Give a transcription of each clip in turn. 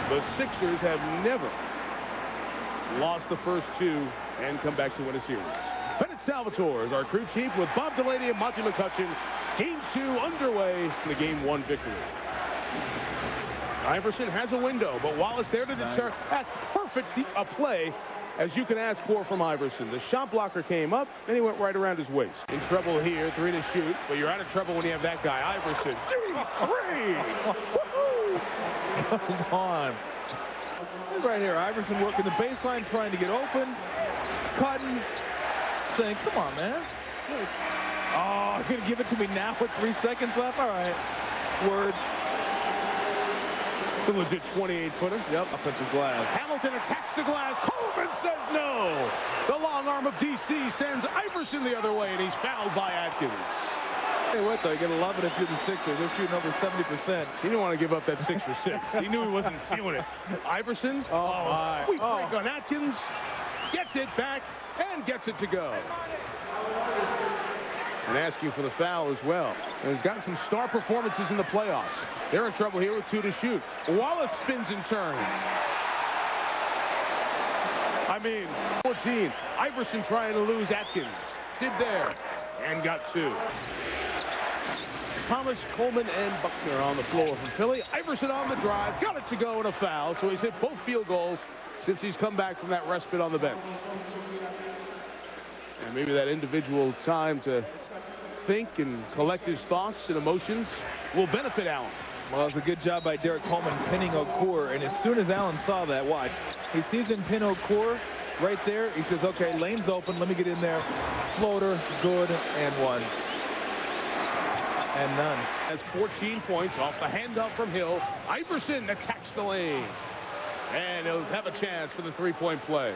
The Sixers have never lost the first two and come back to win a series. Bennett Salvatore is our crew chief with Bob Delaney and Monty McCutcheon. Game 2 underway in the Game 1 victory. Iverson has a window, but Wallace there to deter. That's perfect a play as you can ask for from Iverson. The shot blocker came up, and he went right around his waist. In trouble here, 3 to shoot, but you're out of trouble when you have that guy, Iverson. Come on. Right here, Iverson working the baseline, trying to get open. Cutting, saying, come on, man. Oh, you're going to give it to me now with 3 seconds left? All right. Word. It's a legit 28-footer. Yep. Offensive glass. Hamilton attacks the glass. Coleman says no. The long arm of DC sends Iverson the other way, and he's fouled by Atkins. Hey, what though? You gotta love it if you're the Sixers. They're shooting over 70%. He didn't want to give up that 6 for 6. He knew he wasn't feeling it. Iverson. Oh, sweet break on Atkins. Gets it back and gets it to go. And asking for the foul as well. And he's gotten some star performances in the playoffs. They're in trouble here with 2 to shoot. Wallace spins and turns. 14. Iverson trying to lose Atkins. Did there. And got 2. Thomas, Coleman, and Buckner on the floor from Philly. Iverson on the drive. Got it to go and a foul. So he's hit both field goals since he's come back from that respite on the bench. And maybe that individual time to think and collect his thoughts and emotions will benefit Allen. Well, it's a good job by Derek Coleman pinning Okur, and as soon as Allen saw that, watch, he sees him pin Okur right there. He says, okay, lane's open, let me get in there. Floater, good, and 1. And none. Has 14 points off the handoff from Hill. Iverson attacks the lane. And he'll have a chance for the 3-point play.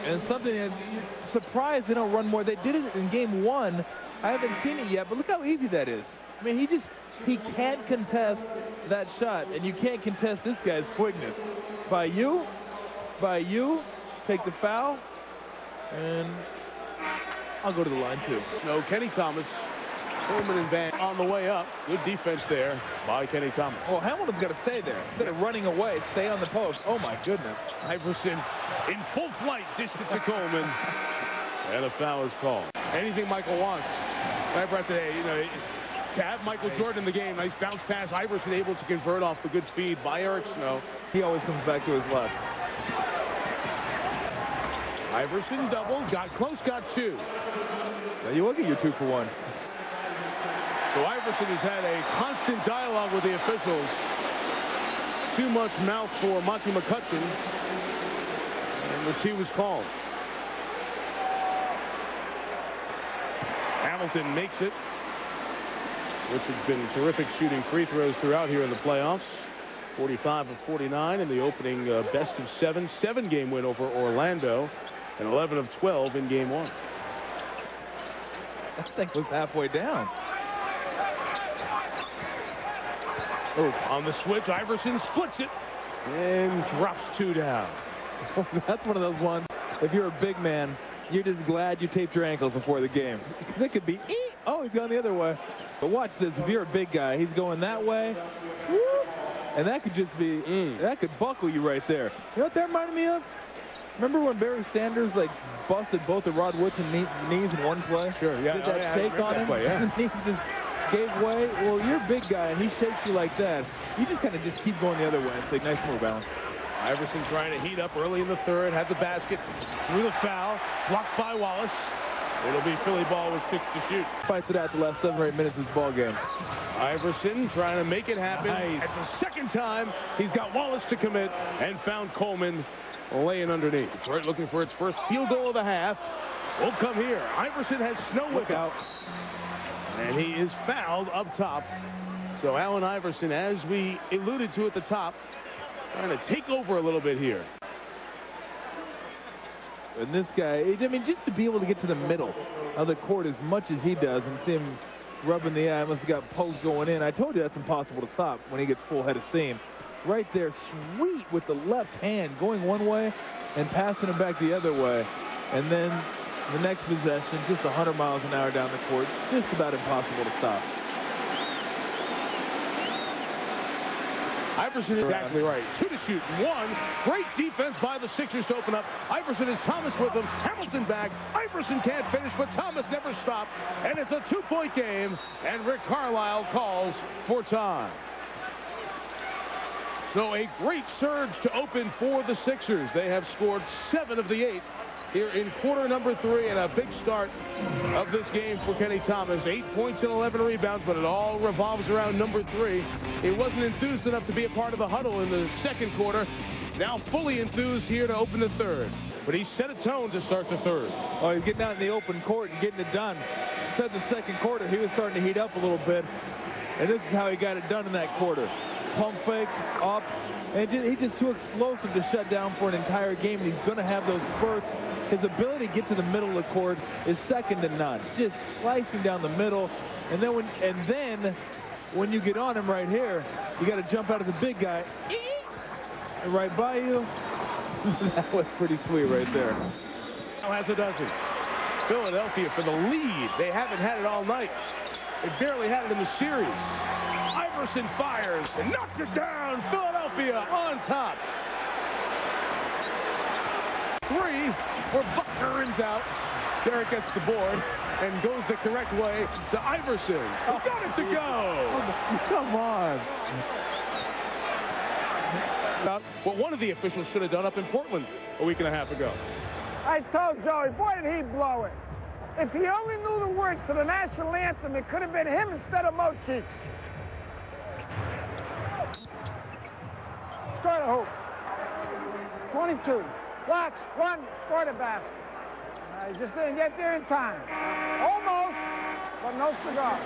And something that's surprised they don't run more. They did it in Game 1. I haven't seen it yet, but look how easy that is. I mean, he can't contest that shot, and you can't contest this guy's quickness. By you, take the foul, and I'll go to the line too. No, Kenny Thomas, Coleman and Van on the way up. Good defense there by Kenny Thomas. Oh, Hamilton's got to stay there. Instead of running away, stay on the post. Oh, my goodness. Iverson in full flight, dished it to Coleman. And a foul is called. Anything Michael wants. I'd say, you know, to have Michael Jordan in the game, nice bounce pass. Iverson able to convert off the good feed by Eric Snow. He always comes back to his left. Iverson double, got close, got 2. Now you look at your 2 for 1. So Iverson has had a constant dialogue with the officials. Too much mouth for Monty McCutcheon. And the 2 was called. Hamilton makes it. Which has been terrific shooting free throws throughout here in the playoffs. 45 of 49 in the opening best of 7 7-game win over Orlando. And 11 of 12 in Game 1. That thing was halfway down. Oh, on the switch, Iverson splits it and drops 2 down. That's one of those ones, if you're a big man, you're just glad you taped your ankles before the game. It could be, oh, he's going the other way. But watch this, if you're a big guy, he's going that way. And that could just be, that could buckle you right there. You know what that reminded me of? Remember when Barry Sanders, like, busted both of Rod Woodson knees in one play? Sure, yeah. Did that shake on him? Play, yeah. And the knees just gave way. Well, you're a big guy, and he shakes you like that. You just kind of just keep going the other way and say, nice move, Allen. Iverson trying to heat up early in the 3rd, had the basket, drew the foul, blocked by Wallace. It'll be Philly ball with 6 to shoot. Fights it out the last 7 or 8 minutes of this ball game. Iverson trying to make it happen. Nice. At the second time, he's got Wallace to commit and found Coleman laying underneath. Detroit looking for its first field goal of the half. Won't come here. Iverson has Snow with out. And he is fouled up top. So Allen Iverson, as we alluded to at the top, trying to take over a little bit here. And this guy, I mean, just to be able to get to the middle of the court as much as he does and see him rubbing the eye, must have got post going in. I told you that's impossible to stop when he gets full head of steam. Right there, sweet with the left hand, going one way and passing it back the other way. And then the next possession, just 100 miles an hour down the court, just about impossible to stop. Iverson is exactly right. 2 to shoot. 1. Great defense by the Sixers to open up. Iverson is Thomas with him. Hamilton back. Iverson can't finish, but Thomas never stopped. And it's a 2-point game. And Rick Carlisle calls for time. So a great surge to open for the Sixers. They have scored 7 of the 8 here in quarter number 3, and a big start of this game for Kenny Thomas. 8 points and 11 rebounds, but it all revolves around number 3. He wasn't enthused enough to be a part of the huddle in the second quarter. Now fully enthused here to open the third. But he set a tone to start the third. Oh, he's getting out in the open court and getting it done. Said the second quarter, he was starting to heat up a little bit. And this is how he got it done in that quarter. Pump fake, up, and he's just too explosive to shut down for an entire game, and he's going to have those spurts. His ability to get to the middle of the court is second to none. Just slicing down the middle, and then when you get on him right here, you got to jump out of the big guy, and right by you. That was pretty sweet right there. Now has a dozen. Philadelphia for the lead. They haven't had it all night. They barely had it in the series. Iverson fires and knocks it down. Philadelphia on top. 3 where Buckner ends out. Derek gets the board and goes the correct way to Iverson. He got it to go. Come on. What one of the officials should have done up in Portland a week and a half ago. I told Joey, boy, did he blow it. If he only knew the words to the national anthem, it could have been him instead of Mo Cheeks. Score the hoop. 22. Blocks, run, score the basket. He just didn't get there in time. Almost, but no cigar.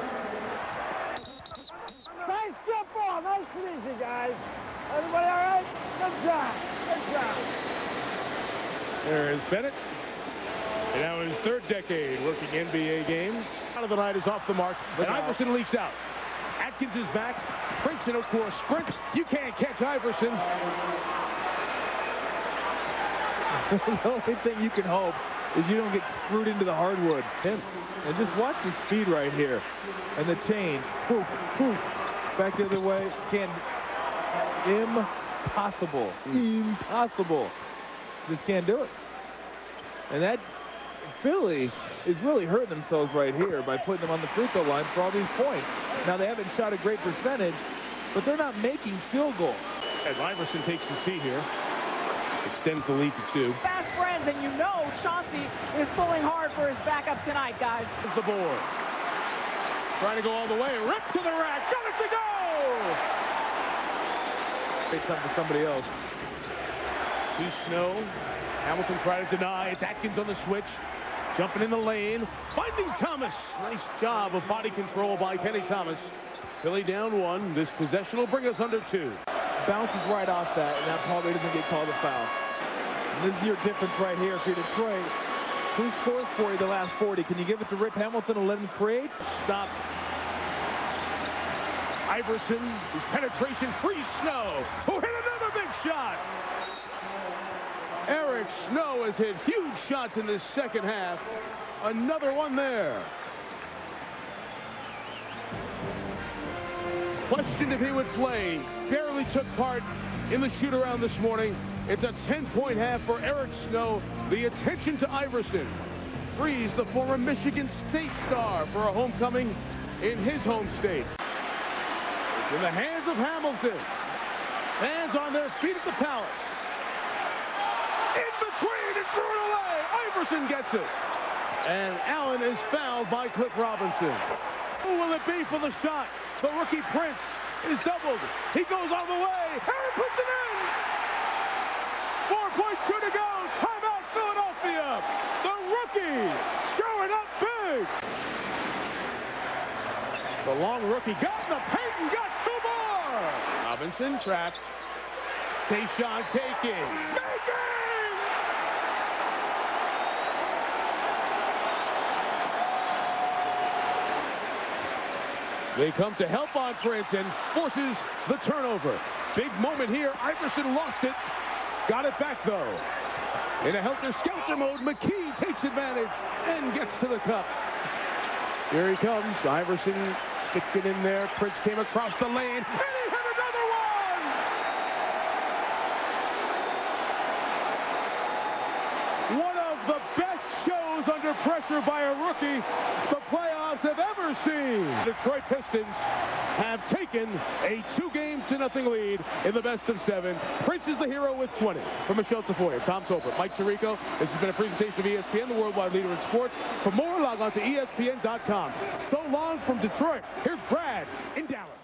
Nice jump ball. Nice and easy, guys. Everybody all right? Good job. Good job. There is Bennett. And now in his 3rd decade working NBA games. Out of the night is off the mark, and Iverson leaks out. Atkins is back. Prince in a course sprint. You can't catch Iverson. The only thing you can hope is you don't get screwed into the hardwood. And just watch the speed right here. And the change. Poof, poof. Back the other way. Impossible. Impossible. Just can't do it. And that Philly is really hurting themselves right here by putting them on the free throw line for all these points. Now, they haven't shot a great percentage, but they're not making field goals. As Iverson takes the tee here, extends the lead to 2. Fast friends, and you know Chauncey is pulling hard for his backup tonight, guys. The board. Trying to go all the way. Ripped to the rack. Got it to go! Take something to somebody else. To Snow. Hamilton trying to deny. It's Atkins on the switch. Jumping in the lane. Finding Thomas. Nice job of body control by Kenny Thomas. Philly down 1. This possession will bring us under 2. Bounces right off that, and that probably doesn't get called a foul. And this is your difference right here if you're Detroit. Who scored for you the last 40? Can you give it to Rip Hamilton and let him create? Stop. Iverson, his penetration, free Snow, who hit another big shot. Eric Snow has hit huge shots in this second half. Another one there. Questioned if he would play. Barely took part in the shoot-around this morning. It's a 10-point half for Eric Snow. The attention to Iverson. Frees the former Michigan State star for a homecoming in his home state. It's in the hands of Hamilton. Fans on their feet at the Palace. In between and threw it away. Iverson gets it. And Allen is fouled by Cliff Robinson. Who will it be for the shot? The rookie Prince is doubled. He goes all the way. Harry puts it in. 4.2 to go. Timeout, Philadelphia. The rookie showing up big. The long rookie got in the paint and got 2 more. Robinson trapped. Tayshaun taking. Making! They come to help on Prince and forces the turnover. Big moment here. Iverson lost it. Got it back, though. In a helter-skelter mode, McKee takes advantage and gets to the cup. Here he comes. Iverson sticking in there. Prince came across the lane, and he hit another one! the best shows under pressure by a rookie the playoffs have ever seen. Detroit Pistons have taken a 2-0 lead in the best of 7. Prince is the hero with 20. From Michelle Tafoya, Tom Soper, Mike Tirico, this has been a presentation of ESPN, the worldwide leader in sports. For more, log on to ESPN.com. So long from Detroit. Here's Brad in Dallas.